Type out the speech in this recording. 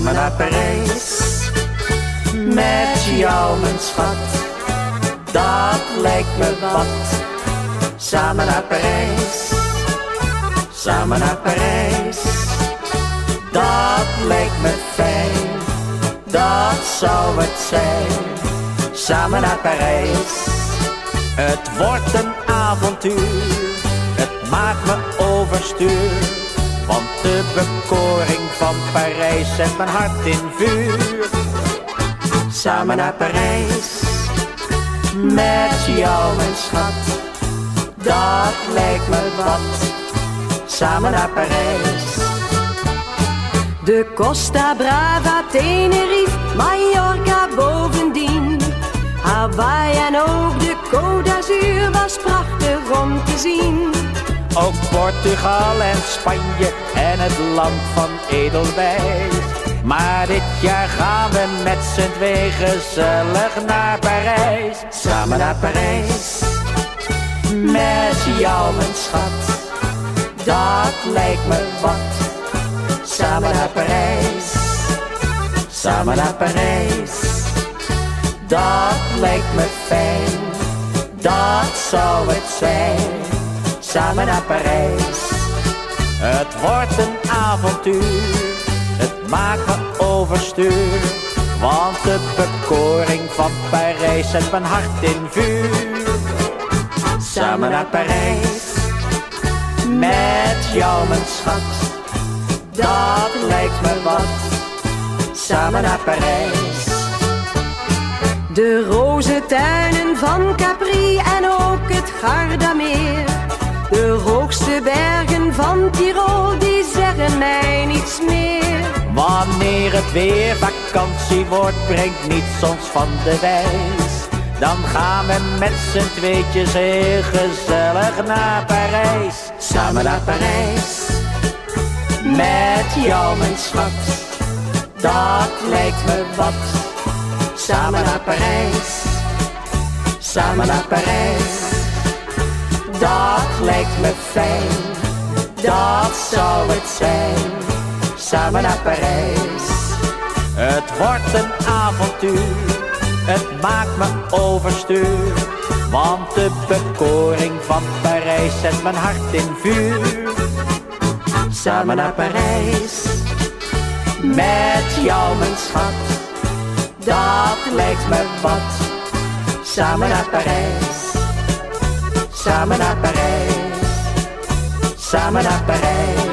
Samen naar Parijs, met jou mijn schat, dat lijkt me wat. Samen naar Parijs, samen naar Parijs, dat lijkt me fijn, dat zou het zijn. Samen naar Parijs, het wordt een avontuur, het maakt me overstuur. Want de bekoring van Parijs zet mijn hart in vuur. Samen naar Parijs, met jou mijn schat, dat lijkt me wat. Samen naar Parijs. De Costa Brava, Tenerife, Mallorca bovendien. Hawaii en ook de Côte d'Azur was prachtig om te zien. Ook Portugal en Spanje en het land van edelwijs. Maar dit jaar gaan we met z'n twee gezellig naar Parijs. Samen naar Parijs, met jou mijn schat, dat lijkt me wat. Samen naar Parijs, samen naar Parijs, dat lijkt me fijn, dat zou het zijn. Samen naar Parijs, het wordt een avontuur, het maakt me overstuur. Want de bekoring van Parijs zet mijn hart in vuur. Samen naar Parijs, met jou mijn schat, dat lijkt me wat. Samen naar Parijs. De rozentuinen van Capri en ook het Gardameer. De hoogste bergen van Tirol, die zeggen mij niets meer. Wanneer het weer vakantie wordt, brengt niets ons van de wijs. Dan gaan we met z'n tweetjes heel gezellig naar Parijs. Samen naar Parijs, met jou mijn schat, dat lijkt me wat. Samen naar Parijs, samen naar Parijs, dat lijkt me fijn, dat zou het zijn. Samen naar Parijs, het wordt een avontuur, het maakt me overstuur. Want de bekoring van Parijs zet mijn hart in vuur. Samen naar Parijs, met jou mijn schat, dat lijkt me wat. Samen naar Parijs, samen naar Parijs, samen naar Parijs.